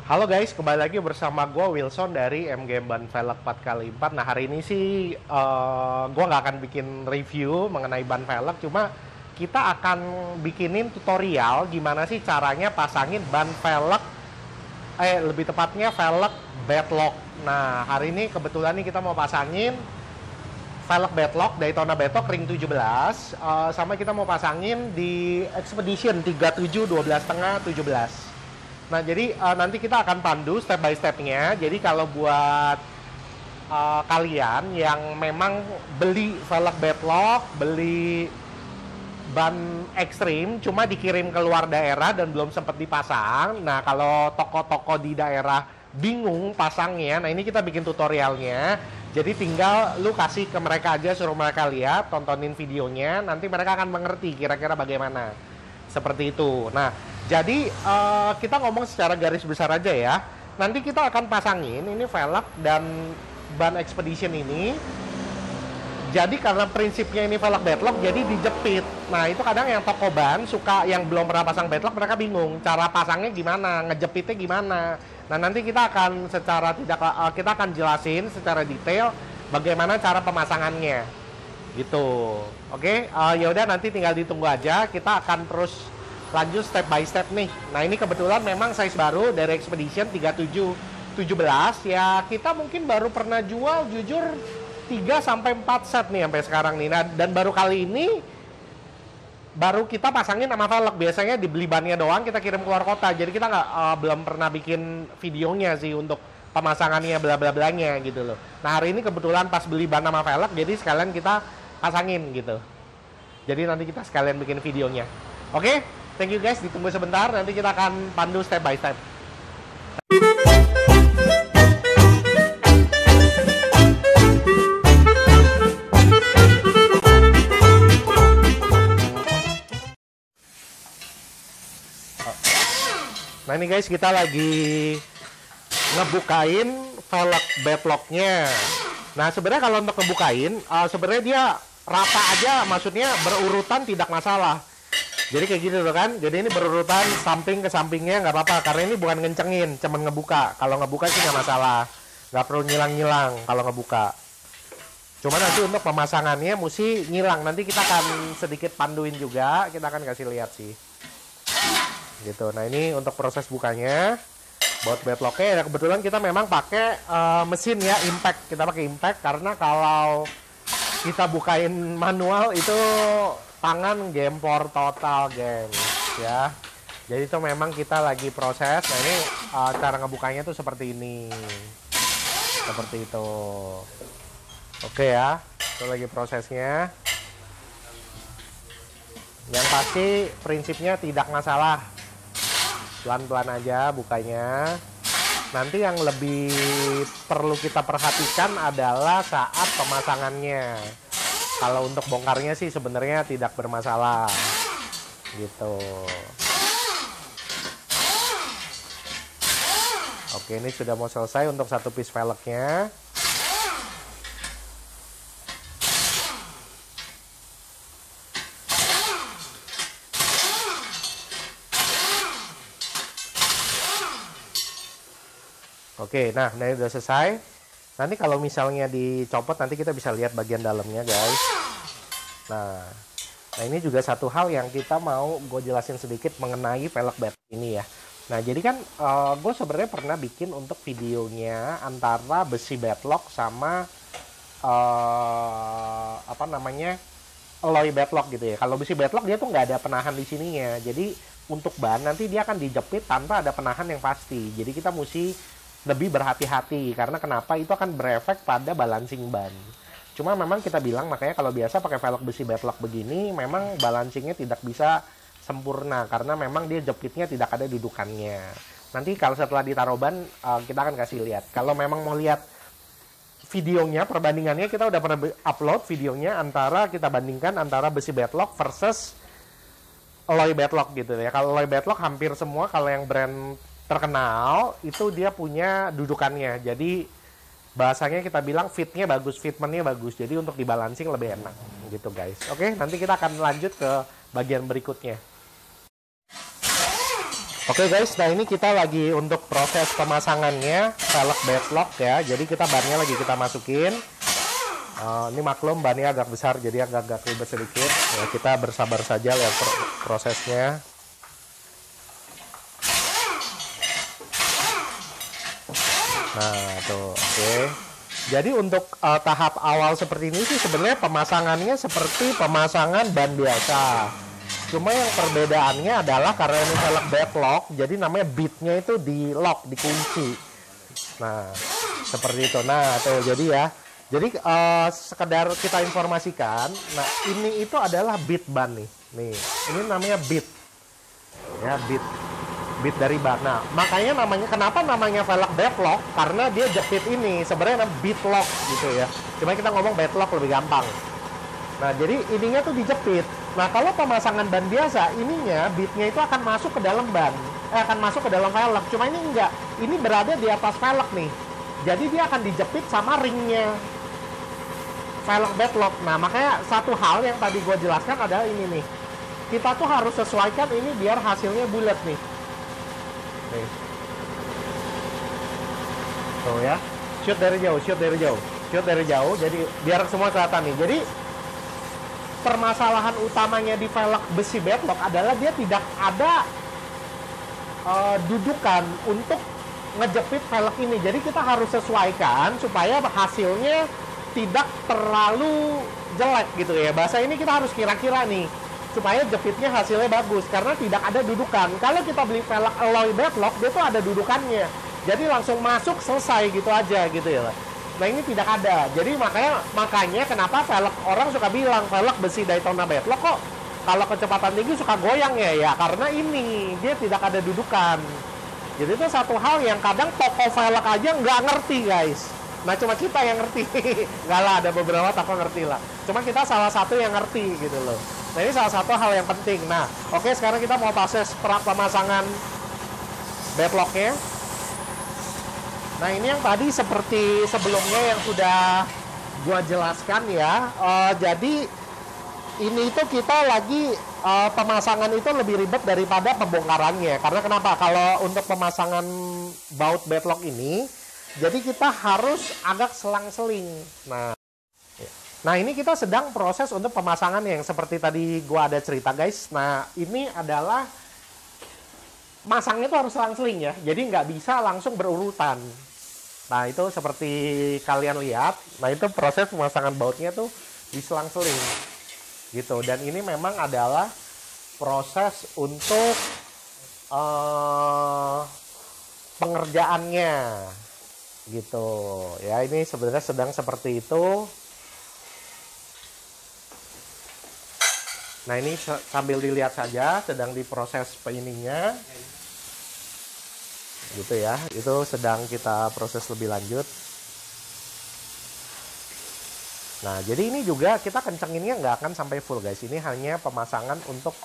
Halo guys, kembali lagi bersama gue Wilson dari MG Ban Velg 4x4. Nah hari ini sih gue nggak akan bikin review mengenai ban velg, cuma kita akan bikinin tutorial gimana sih caranya pasangin ban velg, lebih tepatnya velg bedlock. Nah hari ini kebetulan nih kita mau pasangin velg bedlock Daytona Betok ring 17, sama kita mau pasangin di Expedition 37 12,5 17. Nah, jadi nanti kita akan pandu step by stepnya. Jadi kalau buat kalian yang memang beli velg bedlock, beli ban ekstrim, cuma dikirim ke luar daerah dan belum sempat dipasang. Nah, kalau toko-toko di daerah bingung pasangnya, nah ini kita bikin tutorialnya. Jadi tinggal lu kasih ke mereka aja, suruh mereka lihat, tontonin videonya, nanti mereka akan mengerti kira-kira bagaimana. Seperti itu. Nah, jadi kita ngomong secara garis besar aja ya. Nanti kita akan pasangin ini velg dan ban Expedition ini. Jadi karena prinsipnya ini velg bedlock, jadi dijepit. Nah, itu kadang yang toko ban suka yang belum pernah pasang bedlock, mereka bingung cara pasangnya gimana, ngejepitnya gimana. Nah, nanti kita akan kita akan jelasin secara detail bagaimana cara pemasangannya. Gitu. Oke, ya udah nanti tinggal ditunggu aja. Kita akan terus lanjut step by step nih. Nah, ini kebetulan memang size baru dari Expedition 37 17 ya. Kita mungkin baru pernah jual jujur 3 sampai 4 set nih sampai sekarang nih. Nah, dan baru kali ini baru kita pasangin sama velg. Biasanya dibeli bannya doang, kita kirim keluar kota. Jadi kita belum pernah bikin videonya sih untuk pemasangannya bla bla blanya gitu loh. Nah, hari ini kebetulan pas beli ban sama velg, jadi sekalian kita pasangin gitu. Jadi nanti kita sekalian bikin videonya. Oke, thank you guys. Ditunggu sebentar, nanti kita akan pandu step by step. Nah ini guys, kita lagi ngebukain velg bedlocknya. Nah sebenarnya kalau untuk ngebukain, sebenarnya dia rata aja, maksudnya berurutan tidak masalah. Jadi kayak gitu kan, jadi ini berurutan samping ke sampingnya nggak apa-apa, karena ini bukan ngencengin, cuman ngebuka. Kalau ngebuka sih nggak masalah, nggak perlu nyilang-nyilang kalau ngebuka. Cuma nanti untuk pemasangannya mesti nyilang, nanti kita akan sedikit panduin juga, kita akan kasih lihat sih. Gitu, nah ini untuk proses bukanya. Buat bedlocknya ya kebetulan kita memang pakai mesin ya, impact. Kita pakai impact karena kalau kita bukain manual itu tangan gempor total, geng, ya. Jadi itu memang kita lagi proses. Nah ini cara ngebukanya tuh seperti ini, seperti itu. Oke ya, itu lagi prosesnya. Yang pasti prinsipnya tidak masalah, pelan-pelan aja bukanya. Nanti yang lebih perlu kita perhatikan adalah saat pemasangannya. Kalau untuk bongkarnya sih sebenarnya tidak bermasalah. Gitu. Oke, ini sudah mau selesai untuk satu piece velgnya. Oke, nah ini udah selesai. Nanti kalau misalnya dicopot, nanti kita bisa lihat bagian dalamnya, guys. Nah ini juga satu hal yang kita mau gue jelasin sedikit mengenai velg bedlock ini ya. Nah, jadi kan gue sebenarnya pernah bikin untuk videonya antara besi bedlock sama apa namanya, alloy bedlock gitu ya. Kalau besi bedlock dia tuh nggak ada penahan di sininya. Jadi untuk ban nanti dia akan dijepit tanpa ada penahan yang pasti. Jadi kita mesti lebih berhati-hati, karena kenapa, itu akan berefek pada balancing ban. Cuma memang kita bilang, makanya kalau biasa pakai velg besi bedlock begini memang balancingnya tidak bisa sempurna karena memang dia jepitnya tidak ada dudukannya. Nanti kalau setelah ditaruh ban kita akan kasih lihat. Kalau memang mau lihat videonya, perbandingannya, kita udah pernah upload videonya, antara kita bandingkan antara besi bedlock versus alloy bedlock gitu ya. Kalau alloy bedlock hampir semua, kalau yang brand terkenal itu dia punya dudukannya, jadi bahasanya kita bilang fitnya bagus, fitmentnya bagus, jadi untuk dibalancing lebih enak gitu guys. Oke, nanti kita akan lanjut ke bagian berikutnya. Oke guys, nah ini kita lagi untuk proses pemasangannya velg bedlock ya. Jadi kita bannya lagi kita masukin. Ini maklum bannya agak besar, jadi agak ribet sedikit. Ya, kita bersabar saja lihat prosesnya. Nah tuh, oke. Jadi untuk tahap awal seperti ini sih sebenarnya pemasangannya seperti pemasangan ban biasa. Cuma yang perbedaannya adalah karena ini velg bedlock, jadi namanya bitnya itu di lock, dikunci. Nah, seperti itu. Nah, tuh jadi ya. Jadi sekedar kita informasikan, nah ini itu adalah bit ban nih. Nih, ini namanya bit. Ya, bit dari ban. Nah, makanya namanya, kenapa namanya velg bedlock? Karena dia jepit ini, sebenarnya bit lock gitu ya. Cuma kita ngomong bedlock lebih gampang. Nah, jadi ininya tuh dijepit. Nah, kalau pemasangan ban biasa, ininya bitnya itu akan masuk ke dalam ban. Akan masuk ke dalam velg. Cuma ini enggak. Ini berada di atas velg nih. Jadi dia akan dijepit sama ringnya velg bedlock. Nah, makanya satu hal yang tadi gue jelaskan adalah ini nih. Kita tuh harus sesuaikan ini biar hasilnya bulat nih. Nih. Tuh ya. Shoot dari jauh, shoot dari jauh. Shoot dari jauh, jadi biar semua kelihatan nih. Jadi permasalahan utamanya di velg besi bedlock adalah dia tidak ada dudukan untuk ngejepit velg ini. Jadi kita harus sesuaikan supaya hasilnya tidak terlalu jelek gitu ya. Bahasa ini kita harus kira-kira nih supaya jepitnya hasilnya bagus karena tidak ada dudukan. Kalau kita beli velg alloy bedlock dia tuh ada dudukannya. Jadi langsung masuk selesai gitu aja gitu ya. Nah ini tidak ada. Jadi makanya kenapa velg orang suka bilang velg besi Daytona bedlock kok kalau kecepatan tinggi suka goyang ya karena ini dia tidak ada dudukan. Jadi itu satu hal yang kadang toko velg aja nggak ngerti guys. Nah cuma kita yang ngerti. Nggak lah, ada beberapa toko ngerti lah. Cuma kita salah satu yang ngerti gitu loh. Nah ini salah satu hal yang penting. Nah oke, sekarang kita mau proses pemasangan bedlocknya. Nah ini yang tadi seperti sebelumnya yang sudah gua jelaskan ya. Jadi ini itu kita lagi pemasangan itu lebih ribet daripada pembongkarannya. Karena kenapa? Kalau untuk pemasangan baut bedlock ini, jadi kita harus agak selang-seling. Nah ini kita sedang proses untuk pemasangan yang seperti tadi gua ada cerita guys. Nah ini adalah masangnya itu harus selang-seling ya. Jadi nggak bisa langsung berurutan. Nah itu seperti kalian lihat. Nah itu proses pemasangan bautnya tuh diselang-seling gitu. Dan ini memang adalah proses untuk pengerjaannya gitu ya. Ini sebenarnya sedang seperti itu. Nah ini sambil dilihat saja, sedang diproses ininya gitu ya. Itu sedang kita proses lebih lanjut. Nah jadi ini juga kita kencenginnya nggak akan sampai full guys. Ini hanya pemasangan untuk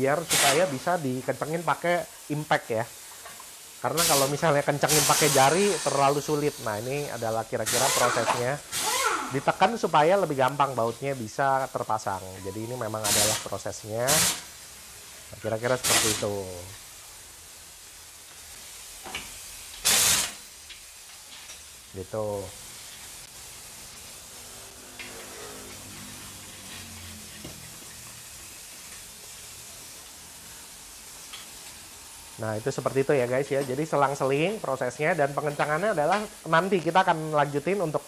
biar supaya bisa dikencengin pakai impact ya. Karena kalau misalnya kencengin pakai jari terlalu sulit. Nah ini adalah kira-kira prosesnya. Ditekan supaya lebih gampang bautnya bisa terpasang. Jadi ini memang adalah prosesnya. Nah, kira-kira seperti itu. Gitu. Nah itu seperti itu ya guys ya. Jadi selang-seling prosesnya, dan pengencangannya adalah nanti kita akan lanjutin untuk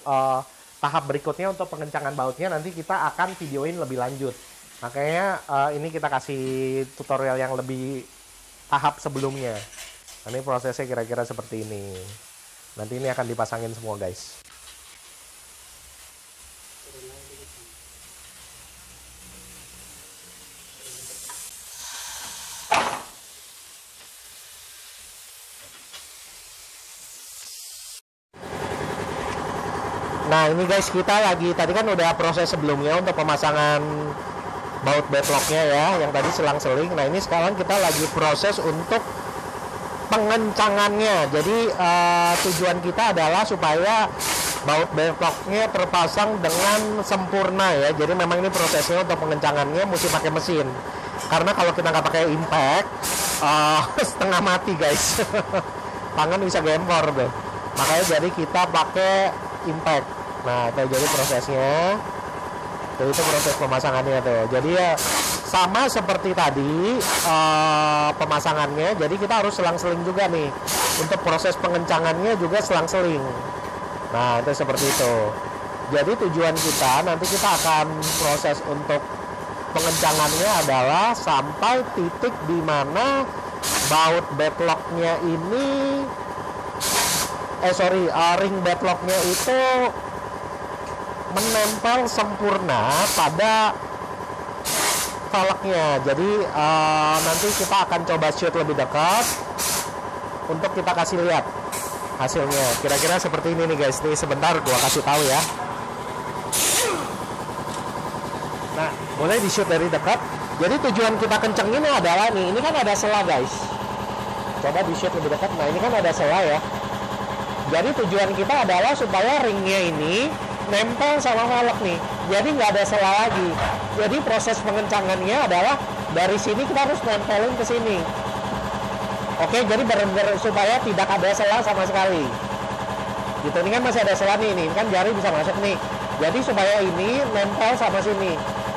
tahap berikutnya. Untuk pengencangan bautnya nanti kita akan videoin lebih lanjut. Makanya ini kita kasih tutorial yang lebih tahap sebelumnya. Nah, ini prosesnya kira-kira seperti ini. Nanti ini akan dipasangin semua guys. Nah ini guys, kita lagi tadi kan udah proses sebelumnya untuk pemasangan baut bedlocknya ya, yang tadi selang-seling. Nah ini sekarang kita lagi proses untuk pengencangannya. Jadi tujuan kita adalah supaya baut bedlocknya terpasang dengan sempurna ya. Jadi memang ini prosesnya untuk pengencangannya mesti pakai mesin. Karena kalau kita nggak pakai impact, setengah mati guys. Tangan bisa gempor deh. Makanya jadi kita pakai impact. Nah itu jadi prosesnya. Tuh, itu proses pemasangannya tuh. Jadi ya sama seperti tadi pemasangannya. Jadi kita harus selang-seling juga nih. Untuk proses pengencangannya juga selang-seling. Nah itu seperti itu. Jadi tujuan kita nanti kita akan proses untuk pengencangannya adalah sampai titik di mana baut backlocknya ini ring backlocknya itu menempel sempurna pada velgnya. Jadi nanti kita akan coba shoot lebih dekat untuk kita kasih lihat hasilnya. Kira-kira seperti ini nih guys. Nih sebentar gua kasih tahu ya. Nah, boleh di shoot dari dekat. Jadi tujuan kita kencengin adalah nih, ini kan ada sela guys. Coba di shoot lebih dekat. Nah, ini kan ada sela ya. Jadi tujuan kita adalah supaya ringnya ini nempel sama velg nih. Jadi nggak ada sela lagi. Jadi proses pengencangannya adalah dari sini kita harus nempelin ke sini. Oke, jadi benar-benar supaya tidak ada sela sama sekali. Gitu, ini kan masih ada sela nih, ini kan jari bisa masuk nih. Jadi supaya ini nempel sama sini.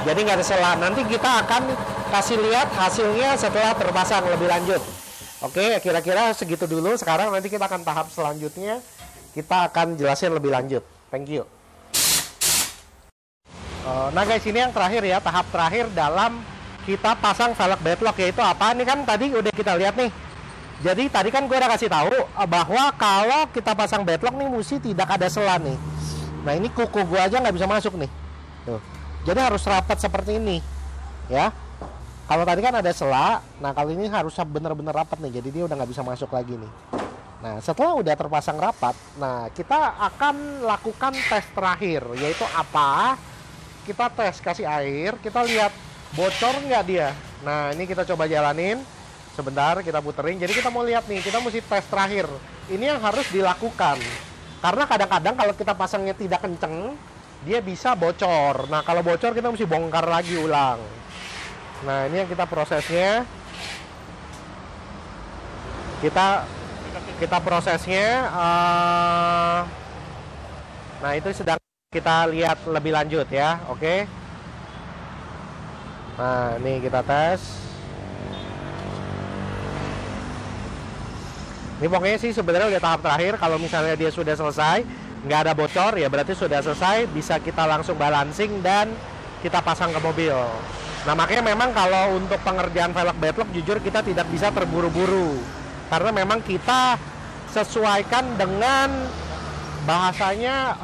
Jadi nggak ada sela. Nanti kita akan kasih lihat hasilnya setelah terpasang lebih lanjut. Oke, kira-kira segitu dulu. Sekarang nanti kita akan tahap selanjutnya. Kita akan jelasin lebih lanjut. Thank you. Nah guys, ini yang terakhir ya. Tahap terakhir dalam kita pasang velg bedlock, yaitu apa? Ini kan tadi udah kita lihat nih. Jadi tadi kan gue udah kasih tahu bahwa kalau kita pasang bedlock nih mesti tidak ada sela nih. Nah ini kuku gue aja nggak bisa masuk nih. Tuh. Jadi harus rapat seperti ini. Ya. Kalau tadi kan ada sela, nah kali ini harus bener-bener rapat nih, jadi dia udah nggak bisa masuk lagi nih. Nah setelah udah terpasang rapat, nah kita akan lakukan tes terakhir, yaitu apa? Kita tes kasih air, kita lihat bocor nggak dia. Nah ini kita coba jalanin, sebentar kita puterin. Jadi kita mau lihat nih, kita mesti tes terakhir. Ini yang harus dilakukan, karena kadang-kadang kalau kita pasangnya tidak kenceng, dia bisa bocor. Nah kalau bocor kita mesti bongkar lagi ulang. Nah ini yang kita prosesnya, kita prosesnya. Nah itu sedang kita lihat lebih lanjut ya, oke. Nah ini kita tes. Ini pokoknya sih sebenarnya udah tahap terakhir. Kalau misalnya dia sudah selesai, nggak ada bocor ya berarti sudah selesai. Bisa kita langsung balancing dan kita pasang ke mobil. Nah makanya memang kalau untuk pengerjaan velg bedlock jujur kita tidak bisa terburu-buru, karena memang kita sesuaikan dengan bahasanya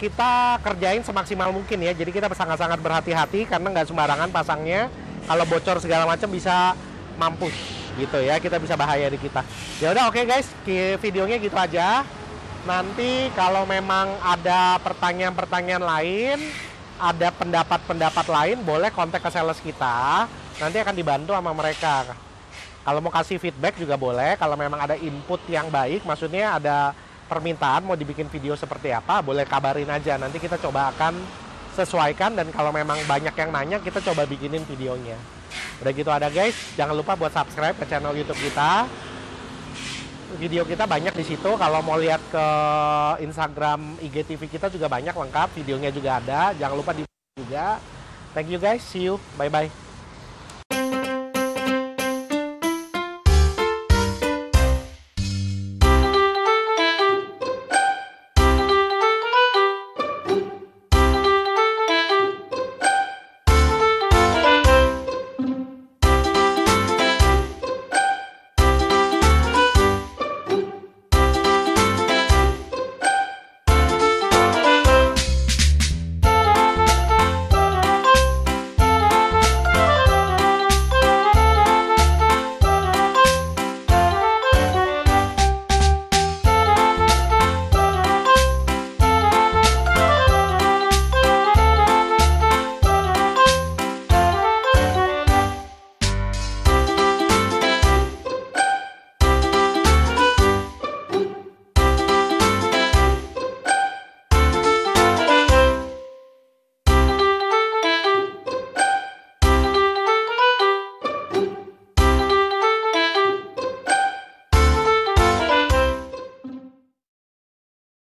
kita kerjain semaksimal mungkin ya. Jadi kita sangat-sangat berhati-hati karena nggak sembarangan pasangnya. Kalau bocor segala macam bisa mampus gitu ya, kita bisa bahaya di kita. Ya udah oke guys, videonya gitu aja. Nanti kalau memang ada pertanyaan-pertanyaan lain, ada pendapat-pendapat lain, boleh kontak ke sales kita, nanti akan dibantu sama mereka. Kalau mau kasih feedback juga boleh, kalau memang ada input yang baik, maksudnya ada permintaan mau dibikin video seperti apa, boleh kabarin aja, nanti kita coba akan sesuaikan, dan kalau memang banyak yang nanya, kita coba bikinin videonya. Udah gitu ada guys, jangan lupa buat subscribe ke channel YouTube kita. Video kita banyak di situ. Kalau mau lihat ke Instagram, IGTV kita juga banyak lengkap, videonya juga ada. Jangan lupa di juga. Thank you guys, see you, bye bye.